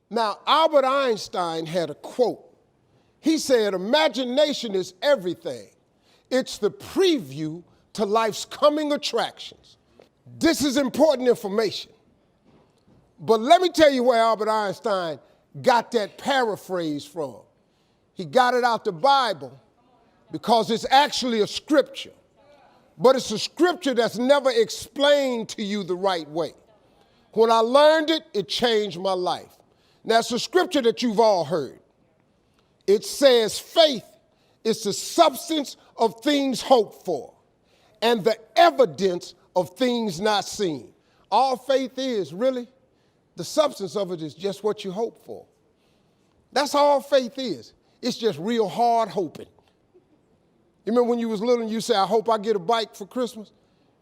Now, Albert Einstein had a quote. He said, imagination is everything. It's the preview to life's coming attractions. This is important information. But let me tell you where Albert Einstein got that paraphrase from. He got it out the Bible because it's actually a scripture. But it's a scripture that's never explained to you the right way. When I learned it, it changed my life. Now, it's a scripture that you've all heard. It says faith is the substance of things hoped for and the evidence of things not seen. All faith is, really, the substance of it is just what you hope for. That's all faith is. It's just real hard hoping. You remember when you was little and you said, I hope I get a bike for Christmas?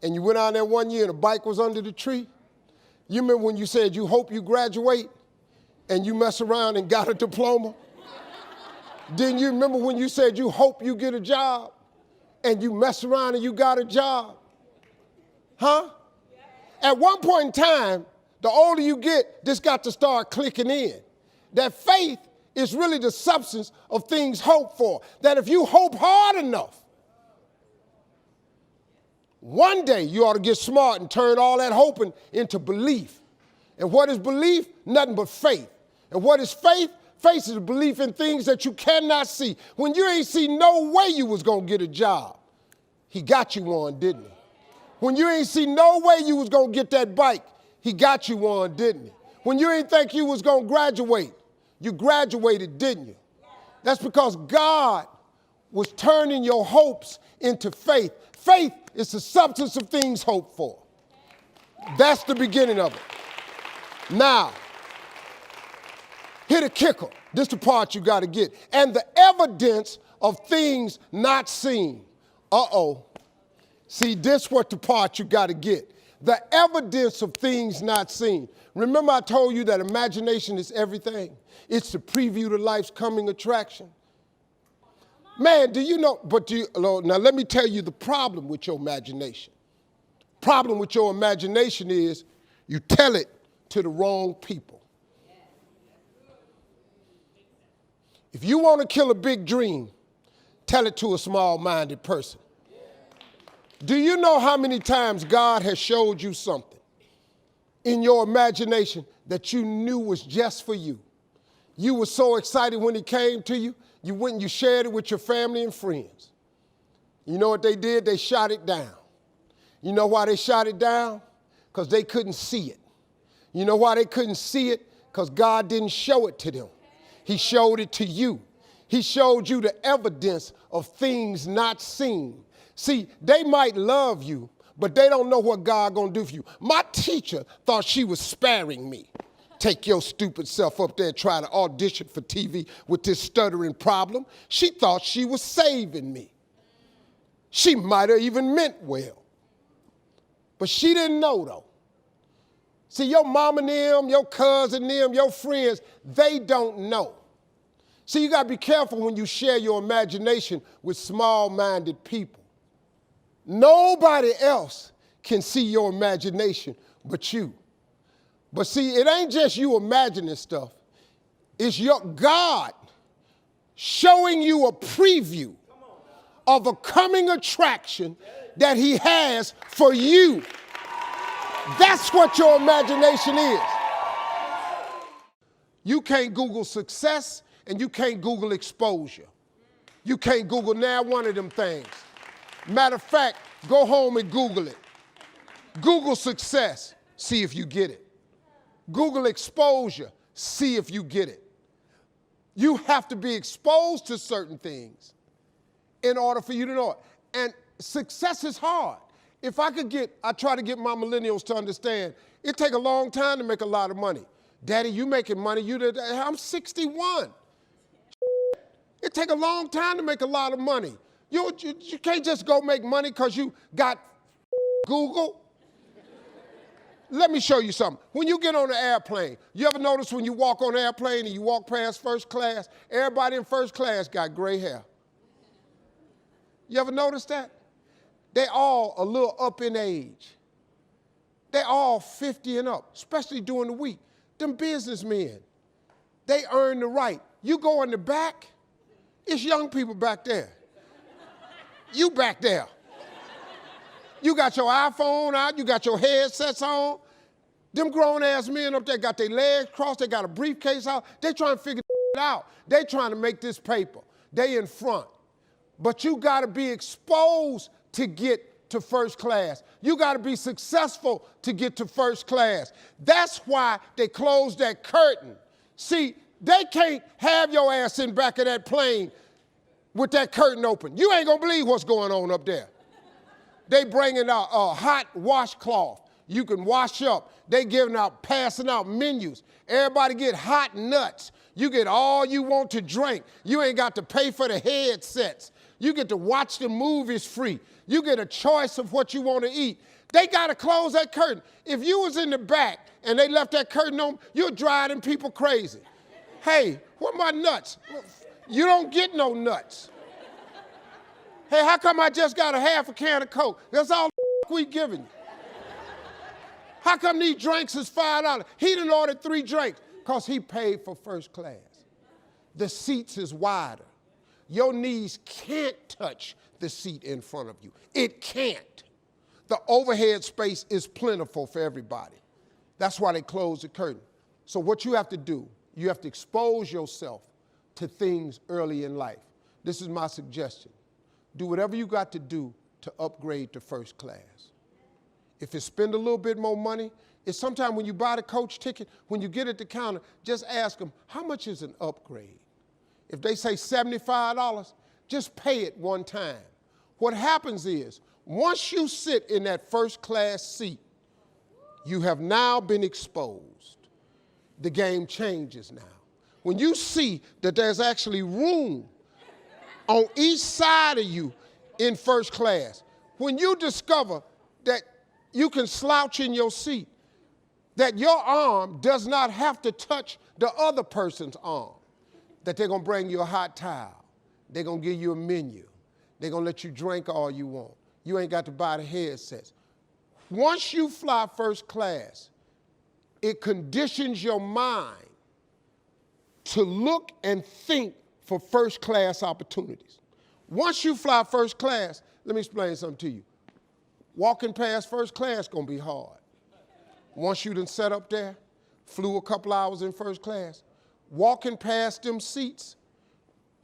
And you went out there one year and the bike was under the tree? You remember when you said you hope you graduate and you mess around and got a diploma? Didn't you remember when you said you hope you get a job and you mess around and you got a job? Huh? At one point in time, the older you get, this got to start clicking in. That faith is really the substance of things hoped for. That if you hope hard enough, one day you ought to get smart and turn all that hoping into belief. And what is belief? Nothing but faith. And what is faith? Faith is a belief in things that you cannot see. When you ain't see no way you was going to get a job, he got you one, didn't he? When you ain't see no way you was going to get that bike, he got you one, didn't he? When you ain't think you was going to graduate, you graduated, didn't you? That's because God was turning your hopes into faith. Faith is the substance of things hoped for. That's the beginning of it. Now, hit a kicker. This is the part you got to get. And the evidence of things not seen. Uh-oh. See, this what the part you got to get. The evidence of things not seen. Remember I told you that imagination is everything? It's the preview to life's coming attraction. Man, do you know, now let me tell you the problem with your imagination. Problem with your imagination is you tell it to the wrong people. If you want to kill a big dream, tell it to a small-minded person. Do you know how many times God has showed you something in your imagination that you knew was just for you? You were so excited when it came to you, you went and you shared it with your family and friends. You know what they did? They shot it down. You know why they shot it down? Because they couldn't see it. You know why they couldn't see it? Because God didn't show it to them. He showed it to you. He showed you the evidence of things not seen. See, they might love you, but they don't know what God gonna do for you. My teacher thought she was sparing me. Take your stupid self up there and try to audition for TV with this stuttering problem. She thought she was saving me. She might have even meant well. But she didn't know though. See, your mom and them, your cousin them, your friends, they don't know. See, you gotta be careful when you share your imagination with small-minded people. Nobody else can see your imagination but you. But see, it ain't just you imagining stuff. It's your God showing you a preview of a coming attraction that he has for you. That's what your imagination is. You can't Google success and you can't Google exposure. You can't Google now one of them things. Matter of fact, go home and Google it. Google success, see if you get it. Google exposure, see if you get it. You have to be exposed to certain things in order for you to know it. And success is hard. If I try to get my millennials to understand, it take a long time to make a lot of money. Daddy, you making money, I'm 61. It take a long time to make a lot of money. You can't just go make money because you got Google. Let me show you something. When you get on an airplane, you ever notice when you walk on an airplane and you walk past first class, everybody in first class got gray hair? You ever notice that? They all a little up in age. They all 50 and up, especially during the week. Them businessmen, They earn the right. You go in the back, it's young people back there. You back there. You got your iPhone out, you got your headsets on. Them grown-ass men up there got their legs crossed, they got a briefcase out. They trying to figure it out. They trying to make this paper. They in front. But you got to be exposed to get to first class. You got to be successful to get to first class. That's why they closed that curtain. See, they can't have your ass in back of that plane with that curtain open. You ain't gonna believe what's going on up there. They bringing out a hot washcloth. You can wash up. They passing out menus. Everybody get hot nuts. You get all you want to drink. You ain't got to pay for the headsets. You get to watch the movies free. You get a choice of what you want to eat. They got to close that curtain. If you was in the back and they left that curtain on, you're driving people crazy. Hey, what my nuts? You don't get no nuts. Hey, how come I just got a half a can of Coke? That's all the we giving you. How come these drinks is $5? He done ordered 3 drinks because he paid for first class. The seats is wider. Your knees can't touch the seat in front of you. It can't. The overhead space is plentiful for everybody. That's why they closed the curtain. So what you have to do, you have to expose yourself to things early in life. This is my suggestion. Do whatever you got to do to upgrade to first class. If it's spend a little bit more money, it's sometimes when you buy the coach ticket, when you get at the counter, just ask them, how much is an upgrade? If they say $75, just pay it one time. What happens is, once you sit in that first class seat, you have now been exposed. The game changes now. When you see that there's actually room on each side of you in first class, when you discover that you can slouch in your seat, that your arm does not have to touch the other person's arm, that they're gonna bring you a hot towel, they're gonna give you a menu, they're gonna let you drink all you want. You ain't got to buy the headsets. Once you fly first class, it conditions your mind to look and think for first class opportunities. Once you fly first class, let me explain something to you. Walking past first class gonna be hard. Once you done sat up there, flew a couple hours in first class, walking past them seats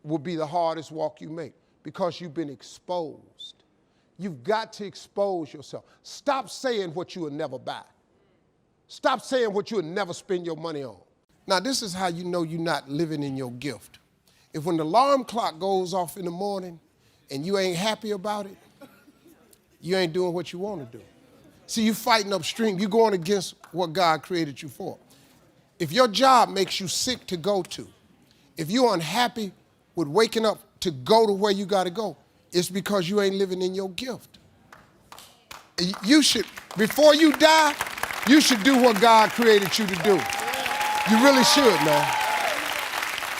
will be the hardest walk you make because you've been exposed. You've got to expose yourself. Stop saying what you will never buy. Stop saying what you will never spend your money on. Now, this is how you know you're not living in your gift. If when the alarm clock goes off in the morning and you ain't happy about it, you ain't doing what you want to do. See, you fighting upstream. You're going against what God created you for. If your job makes you sick to go to, if you're unhappy with waking up to go to where you got to go, it's because you ain't living in your gift. You should, before you die, you should do what God created you to do. You really should, man.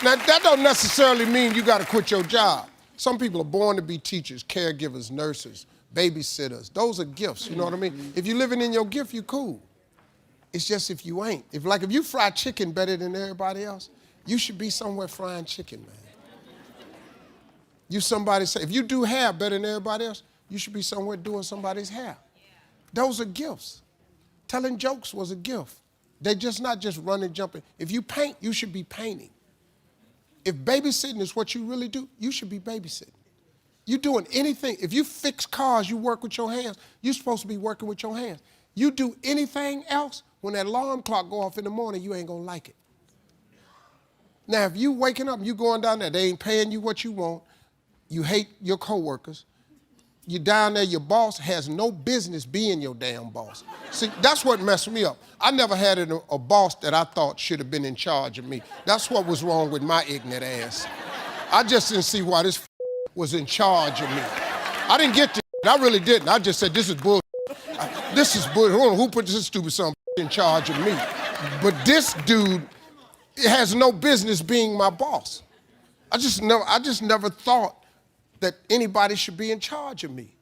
Now, that don't necessarily mean you got to quit your job. Some people are born to be teachers, caregivers, nurses, babysitters. Those are gifts, you know what I mean? If you're living in your gift, you cool. It's just if you ain't. If you fry chicken better than everybody else, you should be somewhere frying chicken, man. You somebody say, if you do hair better than everybody else, you should be somewhere doing somebody's hair. Those are gifts. Telling jokes was a gift. They're just not just running, jumping. If you paint, you should be painting. If babysitting is what you really do, you should be babysitting. You doing anything. If you fix cars, you work with your hands, you're supposed to be working with your hands. You do anything else, when that alarm clock go off in the morning, you ain't gonna like it. Now, if you waking up and you going down there, they ain't paying you what you want, you hate your coworkers, you down there, your boss has no business being your damn boss. See, that's what messed me up. I never had a boss that I thought should have been in charge of me. That's what was wrong with my ignorant ass. I just didn't see why this was in charge of me. I didn't get this. I really didn't. I just said, this is bull. This is bull. Who put this stupid son in charge of me? But this dude has no business being my boss. I just never thought that anybody should be in charge of me.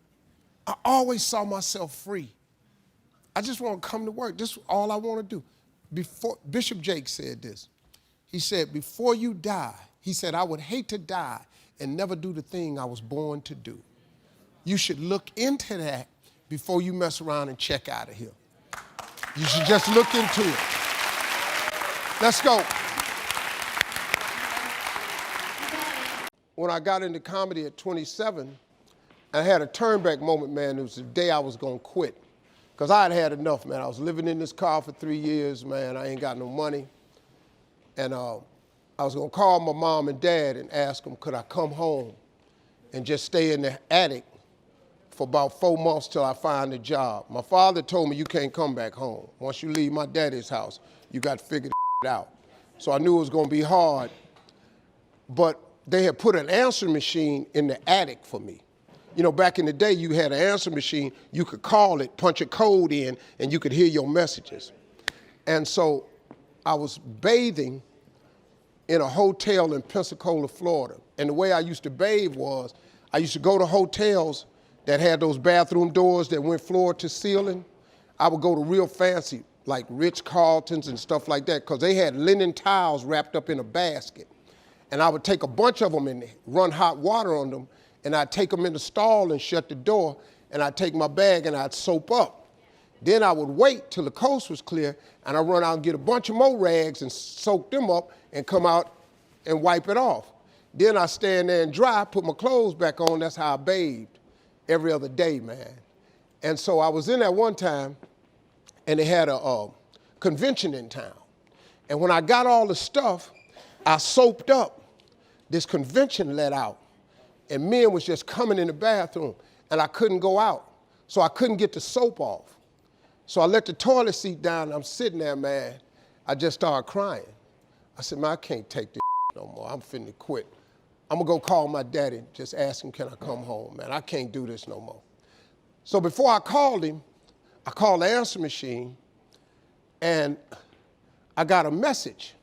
I always saw myself free. I just want to come to work. This is all I want to do. Before Bishop Jake said this. He said, before you die, he said, I would hate to die and never do the thing I was born to do. You should look into that before you mess around and check out of here. You should just look into it. Let's go. When I got into comedy at 27, I had a turnback moment, man. It was the day I was gonna quit. Because I had had enough, man. I was living in this car for 3 years, man. I ain't got no money. And I was gonna call my mom and dad and ask them, could I come home and just stay in the attic for about 4 months till I find a job. My father told me, you can't come back home. Once you leave my daddy's house, you got to figure it out. So I knew it was gonna be hard, but they had put an answer machine in the attic for me. You know, back in the day, you had an answer machine, you could call it, punch a code in, and you could hear your messages. And so I was bathing in a hotel in Pensacola, Florida. And the way I used to bathe was, I used to go to hotels that had those bathroom doors that went floor to ceiling. I would go to real fancy, like Ritz-Carltons and stuff like that, because they had linen towels wrapped up in a basket. And I would take a bunch of them and run hot water on them, and I'd take them in the stall and shut the door, and I'd take my bag and I'd soap up. Then I would wait till the coast was clear, and I'd run out and get a bunch of more rags and soak them up and come out and wipe it off. Then I'd stand there and dry, put my clothes back on. That's how I bathed every other day, man. And so I was in there one time, and they had a convention in town. And when I got all the stuff, I soaped up. This convention let out, and men was just coming in the bathroom, and I couldn't go out, so I couldn't get the soap off. So I let the toilet seat down, and I'm sitting there, man. I just started crying. I said, man, I can't take this no more. I'm finna quit. I'm gonna go call my daddy, just ask him, can I come home, man? I can't do this no more. So before I called him, I called the answer machine, and I got a message.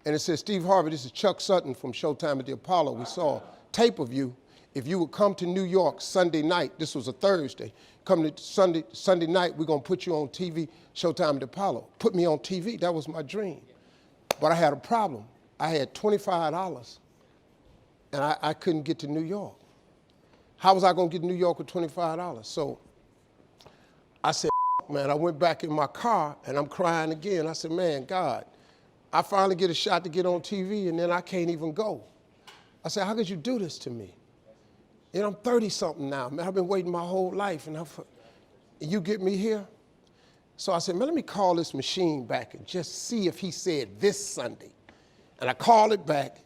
And it said, Steve Harvey, this is Chuck Sutton from Showtime at the Apollo. We saw a tape of you. If you would come to New York Sunday night, this was a Thursday, come to Sunday night, we're gonna put you on TV, Showtime at the Apollo. Put me on TV, that was my dream. But I had a problem. I had $25, and I couldn't get to New York. How was I gonna get to New York with $25? So I said, man, I went back in my car, and I'm crying again. I said, man, God, I finally get a shot to get on TV, and then I can't even go. I said, how could you do this to me? You know, I'm 30-something now, man. I've been waiting my whole life, and you get me here? So I said, man, let me call this machine back and just see if he said this Sunday. And I called it back,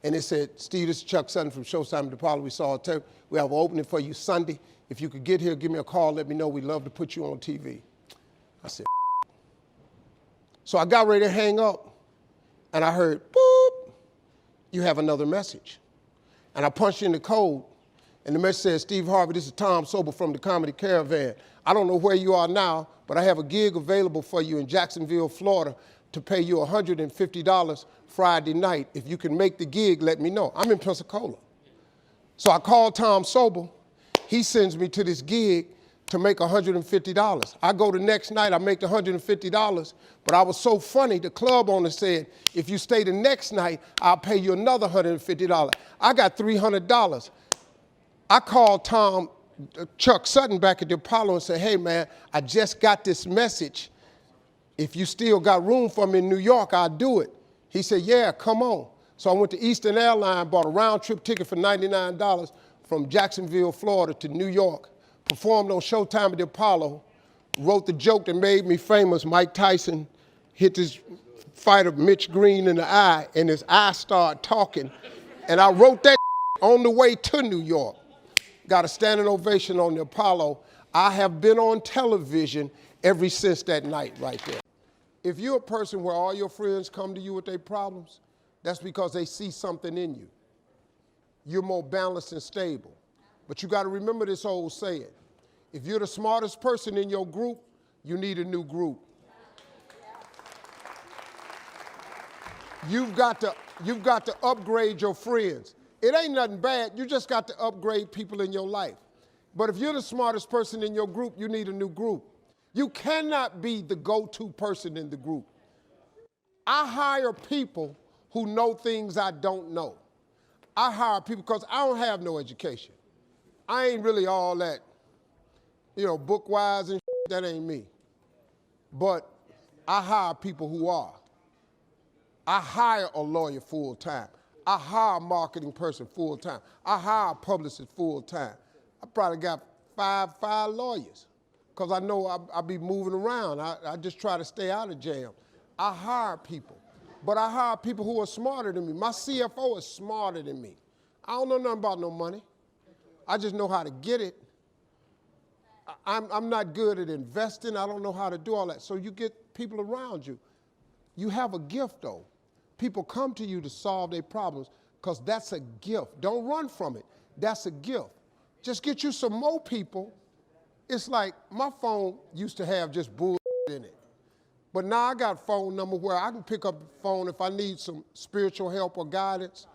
and it said, Steve, this is Chuck Sutton from Showtime at the Apollo. We saw a tape. We have an opening for you Sunday. If you could get here, give me a call, let me know. We'd love to put you on TV. I said, so I got ready to hang up. And I heard, boop, you have another message. And I punched in the code, and the message says, Steve Harvey, this is Tom Sober from the Comedy Caravan. I don't know where you are now, but I have a gig available for you in Jacksonville, Florida, to pay you $150 Friday night. If you can make the gig, let me know. I'm in Pensacola. So I called Tom Sober. He sends me to this gig to make $150. I go the next night, I make the $150, but I was so funny, the club owner said, if you stay the next night, I'll pay you another $150. I got $300. I called Chuck Sutton back at the Apollo and said, hey man, I just got this message. If you still got room for me in New York, I'll do it. He said, yeah, come on. So I went to Eastern Airlines, bought a round trip ticket for $99 from Jacksonville, Florida to New York. Performed on Showtime at the Apollo, wrote the joke that made me famous. Mike Tyson hit this fighter, Mitch Green, in the eye, and his eye started talking. And I wrote that on the way to New York. Got a standing ovation on the Apollo. I have been on television ever since that night right there. If you're a person where all your friends come to you with their problems, that's because they see something in you. You're more balanced and stable. But you got to remember this old saying. If you're the smartest person in your group, you need a new group. You've got to upgrade your friends. It ain't nothing bad. You just got to upgrade people in your life. But if you're the smartest person in your group, you need a new group. You cannot be the go-to person in the group. I hire people who know things I don't know. I hire people because I don't have no education. I ain't really all that, book-wise and that ain't me. But I hire people who are. I hire a lawyer full-time. I hire a marketing person full-time. I hire a publicist full-time. I probably got five lawyers because I know I be moving around. I just try to stay out of jam. I hire people, but I hire people who are smarter than me. My CFO is smarter than me. I don't know nothing about no money. I just know how to get it. I'm not good at investing. I don't know how to do all that. So you get people around you. You have a gift, though. People come to you to solve their problems because that's a gift. Don't run from it. That's a gift. Just get you some more people. It's like my phone used to have just bull in it. But now I got a phone number where I can pick up the phone if I need some spiritual help or guidance.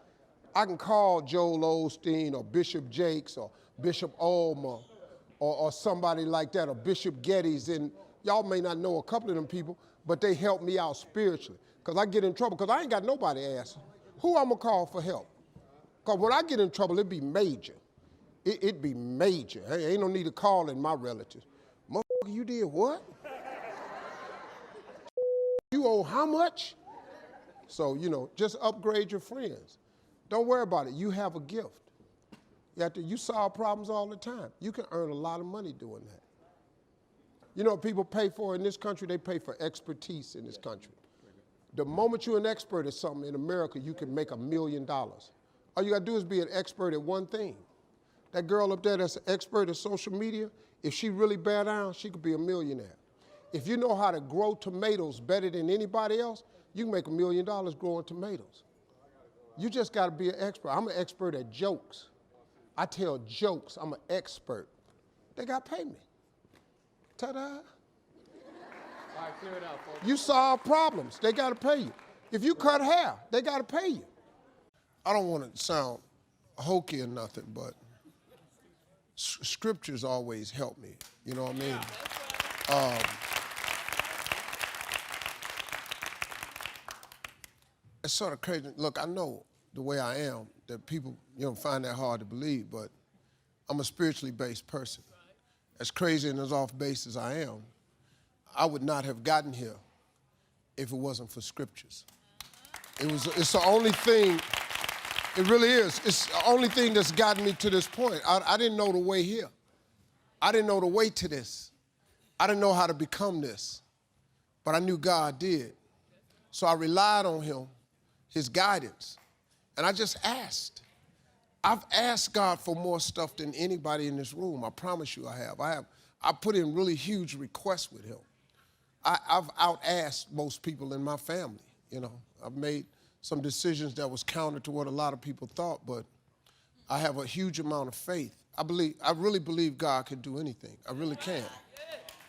I can call Joel Osteen or Bishop Jakes or Bishop Ulmer or somebody like that, or Bishop Geddes. And y'all may not know a couple of them people, but they help me out spiritually. Because I get in trouble because I ain't got nobody to ask. Who I'm going to call for help? Because when I get in trouble, it'd be major. It'd be major. Hey, ain't no need to call in my relatives. Motherfucker, you did what? You owe how much? So, just upgrade your friends. Don't worry about it. You have a gift. You solve problems all the time. You can earn a lot of money doing that. You know what people pay for in this country? They pay for expertise in this country. The moment you're an expert at something in America, you can make $1 million. All you gotta do is be an expert at one thing. That girl up there that's an expert at social media, if she really bear down, she could be a millionaire. If you know how to grow tomatoes better than anybody else, you can make $1 million growing tomatoes. You just gotta be an expert. I'm an expert at jokes. I tell jokes, I'm an expert. They gotta pay me. Ta-da. All right, clear it out, folks. You solve problems, they gotta pay you. If you cut hair, they gotta pay you. I don't want to sound hokey or nothing, but scriptures always help me, you know what I mean? It's sort of crazy. Look, I know the way I am, that people find that hard to believe, but I'm a spiritually based person. As crazy and as off base as I am, I would not have gotten here if it wasn't for scriptures. It's the only thing, it really is. It's the only thing that's gotten me to this point. I didn't know the way here. I didn't know the way to this. I didn't know how to become this, but I knew God did. So I relied on him, his guidance, and I just asked. I've asked God for more stuff than anybody in this room. I promise you I have. I put in really huge requests with him. I've out-asked most people in my family, I've made some decisions that was counter to what a lot of people thought, but I have a huge amount of faith. I really believe God can do anything. I really can.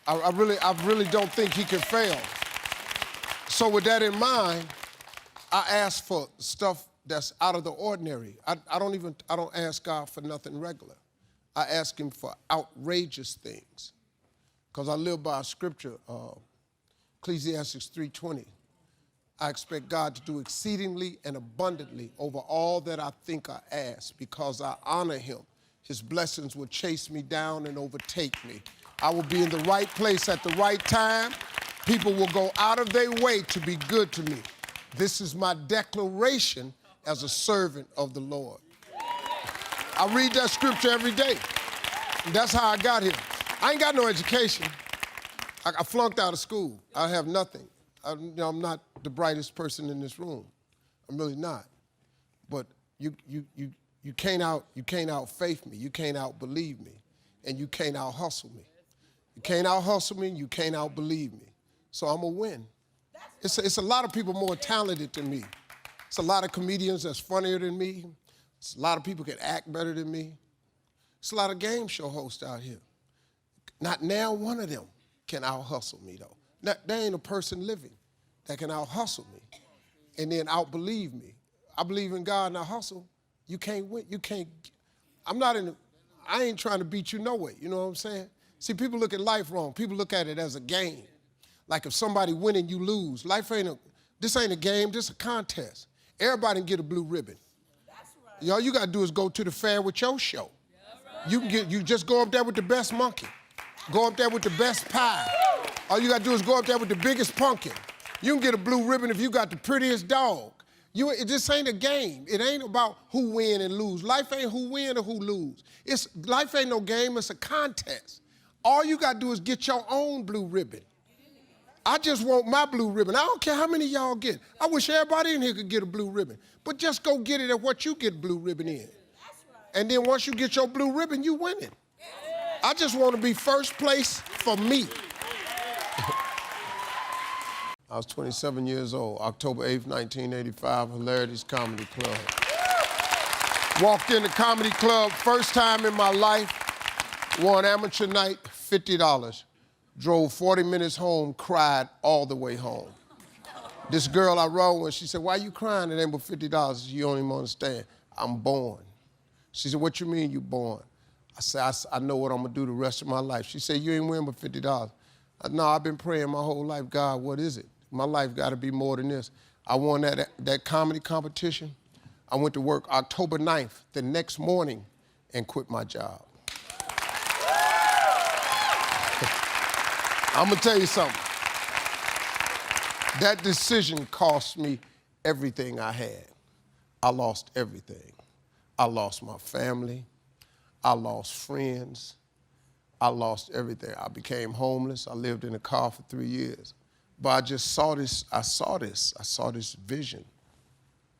I really don't think he can fail. So with that in mind, I ask for stuff that's out of the ordinary. I don't ask God for nothing regular. I ask him for outrageous things. Because I live by a scripture, Ecclesiastes 3:20. I expect God to do exceedingly and abundantly over all that I think I ask. Because I honor him, his blessings will chase me down and overtake me. I will be in the right place at the right time. People will go out of their way to be good to me. This is my declaration as a servant of the Lord. I read that scripture every day. And that's how I got here. I ain't got no education. I flunked out of school. I have nothing. I'm not the brightest person in this room. I'm really not. But you can't out faith me. You can't out believe me. And you can't out hustle me. You can't out hustle me. You can't out believe me. So I'm going to win. It's a lot of people more talented than me. It's a lot of comedians that's funnier than me. It's a lot of people can act better than me. It's a lot of game show hosts out here. Not now one of them can out-hustle me, though. There ain't a person living that can out-hustle me and then out-believe me. I believe in God and I hustle. You can't win. You can't. I ain't trying to beat you no way. You know what I'm saying? See, people look at life wrong. People look at it as a game. Like if somebody winning, you lose. This ain't a game, this is a contest. Everybody can get a blue ribbon. All you got to do is go to the fair with your show. You just go up there with the best monkey. Go up there with the best pie. All you got to do is go up there with the biggest pumpkin. You can get a blue ribbon if you got the prettiest dog. It just ain't a game. It ain't about who win and lose. Life ain't who win or who lose. Life ain't no game, it's a contest. All you got to do is get your own blue ribbon. I just want my blue ribbon. I don't care how many y'all get. I wish everybody in here could get a blue ribbon. But just go get it at what you get blue ribbon in. And then once you get your blue ribbon, you win it. I just want to be first place for me. I was 27 years old, October 8th, 1985, Hilarity's Comedy Club. Walked in the comedy club, first time in my life, won amateur night, $50. Drove 40 minutes home, cried all the way home. This girl I rode with, she said, why you crying? It ain't but $50. You don't even understand. I'm born. She said, what you mean you born? I said, I know what I'm gonna do the rest of my life. She said, you ain't winning but $50. No, I've been praying my whole life, God, what is it? My life gotta be more than this. I won that comedy competition. I went to work October 9th, the next morning, and quit my job. I'm gonna tell you something. That decision cost me everything I had. I lost everything. I lost my family. I lost friends. I lost everything. I became homeless. I lived in a car for 3 years. But I just saw this, I saw this vision.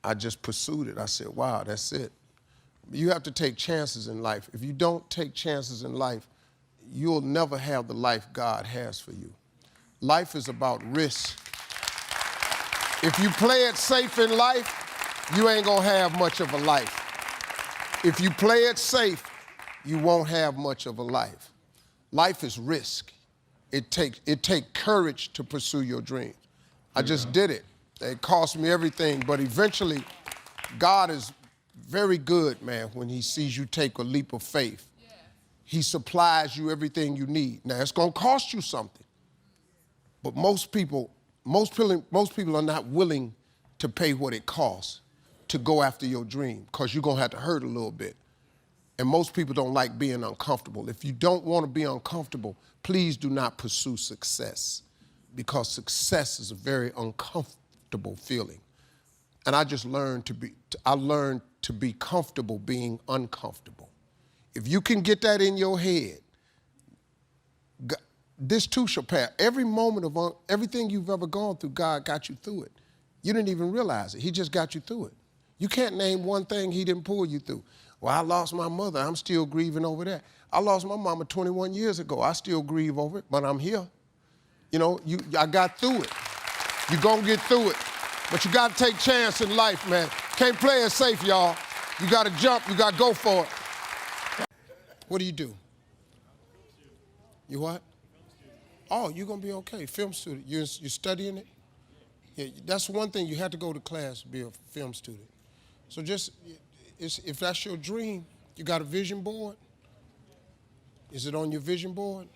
I just pursued it. I said, wow, that's it. You have to take chances in life. If you don't take chances in life, you'll never have the life God has for you. Life is about risk. If you play it safe in life, you ain't gonna have much of a life. If you play it safe, you won't have much of a life. Life is risk. It takes courage to pursue your dreams. I just did it. It cost me everything, but eventually, God is very good, man, when he sees you take a leap of faith. He supplies you everything you need. Now, it's gonna cost you something, but most people are not willing to pay what it costs to go after your dream, because you're gonna have to hurt a little bit. And most people don't like being uncomfortable. If you don't want to be uncomfortable, please do not pursue success, because success is a very uncomfortable feeling. And I just learned to be comfortable being uncomfortable. If you can get that in your head, this too shall pass. Every moment of everything you've ever gone through, God got you through it. You didn't even realize it. He just got you through it. You can't name one thing he didn't pull you through. Well, I lost my mother. I'm still grieving over that. I lost my mama 21 years ago. I still grieve over it, but I'm here. You know, I got through it. You're gonna get through it. But you gotta take chance in life, man. Can't play it safe, y'all. You gotta jump, you gotta go for it. What do? You what? Oh, you're gonna be okay. Film student. You're studying it? Yeah, that's one thing. You have to go to class to be a film student. So if that's your dream, you got a vision board? Is it on your vision board?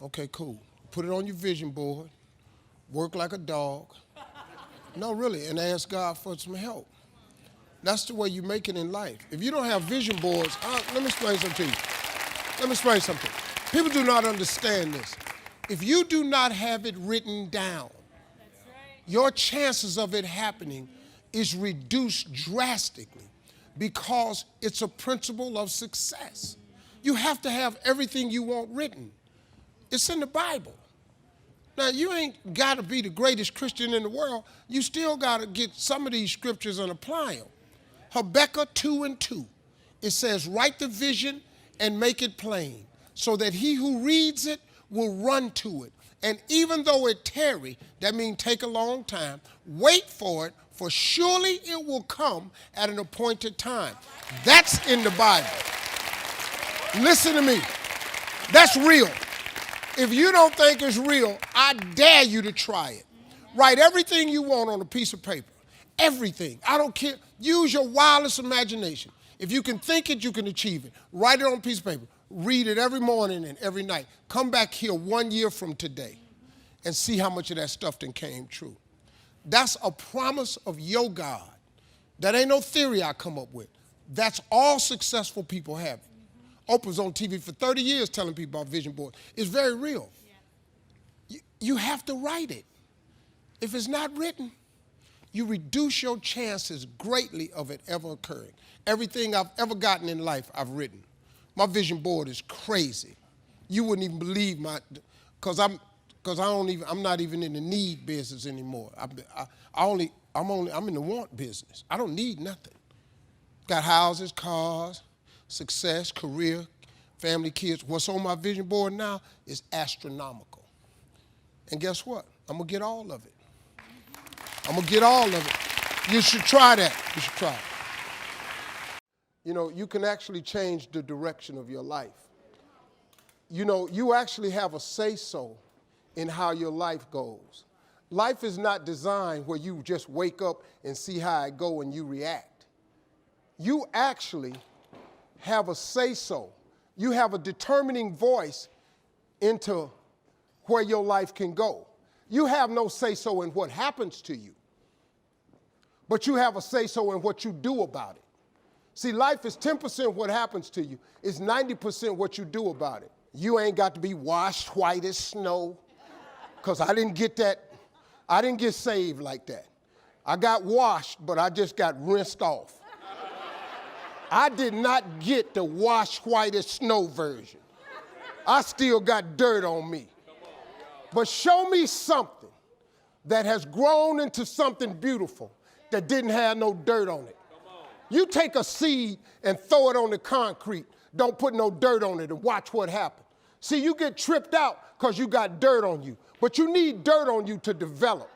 Okay, cool. Put it on your vision board. Work like a dog. No, really, and ask God for some help. That's the way you make it in life. If you don't have vision boards, let me explain something to you. People do not understand this. If you do not have it written down, your chances of it happening is reduced drastically, because it's a principle of success. You have to have everything you want written. It's in the Bible. Now, you ain't got to be the greatest Christian in the world. You still got to get some of these scriptures and apply them. Habakkuk 2:2. It says, write the vision and make it plain, so that he who reads it will run to it. And even though it tarry, that means take a long time, wait for it, for surely it will come at an appointed time. That's in the Bible. Listen to me. That's real. If you don't think it's real, I dare you to try it. Write everything you want on a piece of paper. Everything. I don't care. Use your wildest imagination. If you can think it, you can achieve it. Write it on a piece of paper. Read it every morning and every night. Come back here 1 year from today and see how much of that stuff then came true. That's a promise of your God. That ain't no theory I come up with. That's all successful people have it. Oprah's on TV for 30 years telling people about vision boards. It's very real. You have to write it. If it's not written, you reduce your chances greatly of it ever occurring. Everything I've ever gotten in life, I've written. My vision board is crazy. You wouldn't even believe I'm not even in the need business anymore. I'm in the want business. I don't need nothing. Got houses, cars, success, career, family, kids. What's on my vision board now is astronomical. And guess what? I'm gonna get all of it. I'm gonna get all of it. You should try that. You should try it. You know, you can actually change the direction of your life. You know, you actually have a say-so in how your life goes. Life is not designed where you just wake up and see how it go and you react. You actually have a say-so. You have a determining voice into where your life can go. You have no say-so in what happens to you, but you have a say-so in what you do about it. See, life is 10% what happens to you. It's 90% what you do about it. You ain't got to be washed white as snow, because I didn't get that. I didn't get saved like that. I got washed, but I just got rinsed off. I did not get the wash white as snow version. I still got dirt on me. But show me something that has grown into something beautiful that didn't have no dirt on it. You take a seed and throw it on the concrete, don't put no dirt on it, and watch what happens. See, you get tripped out because you got dirt on you, but you need dirt on you to develop,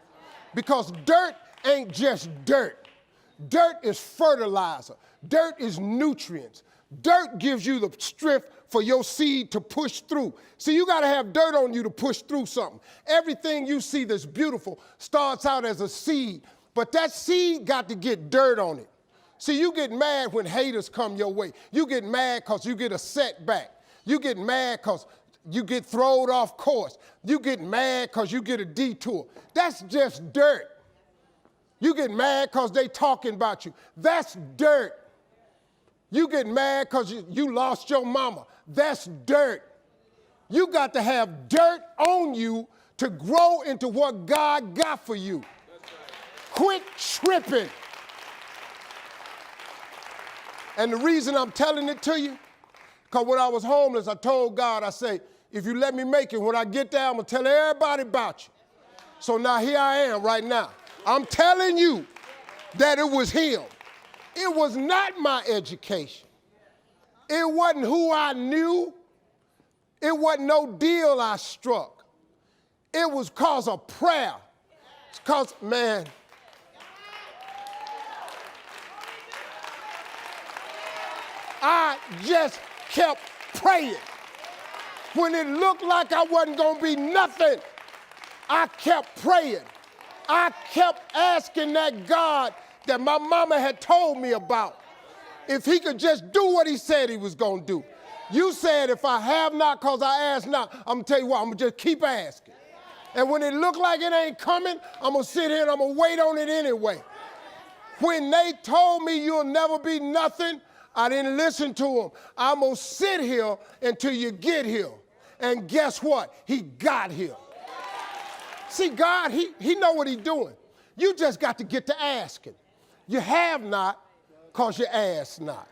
because dirt ain't just dirt. Dirt is fertilizer. Dirt is nutrients. Dirt gives you the strength for your seed to push through. See, you got to have dirt on you to push through something. Everything you see that's beautiful starts out as a seed, but that seed got to get dirt on it. See, you get mad when haters come your way. You get mad because you get a setback. You get mad because you get thrown off course. You get mad because you get a detour. That's just dirt. You get mad because they talking about you. That's dirt. You get mad because you lost your mama. That's dirt. You got to have dirt on you to grow into what God got for you. Quit tripping. And the reason I'm telling it to you, because when I was homeless, I told God, I say, if you let me make it, when I get there, I'm going to tell everybody about you. So now here I am right now. I'm telling you that it was him. It was not my education. It wasn't who I knew. It wasn't no deal I struck. It was cause of prayer. It's cause, man. I just kept praying. When it looked like I wasn't going to be nothing, I kept praying. I kept asking that God that my mama had told me about, if he could just do what he said he was going to do. You said if I have not because I ask not, I'm going to tell you what, I'm going to just keep asking. And when it looked like it ain't coming, I'm going to sit here and I'm going to wait on it anyway. When they told me you'll never be nothing, I didn't listen to them. I'm going to sit here until you get here. And guess what? He got here. See, God, he know what he's doing. You just got to get to asking. You have not because you ask not.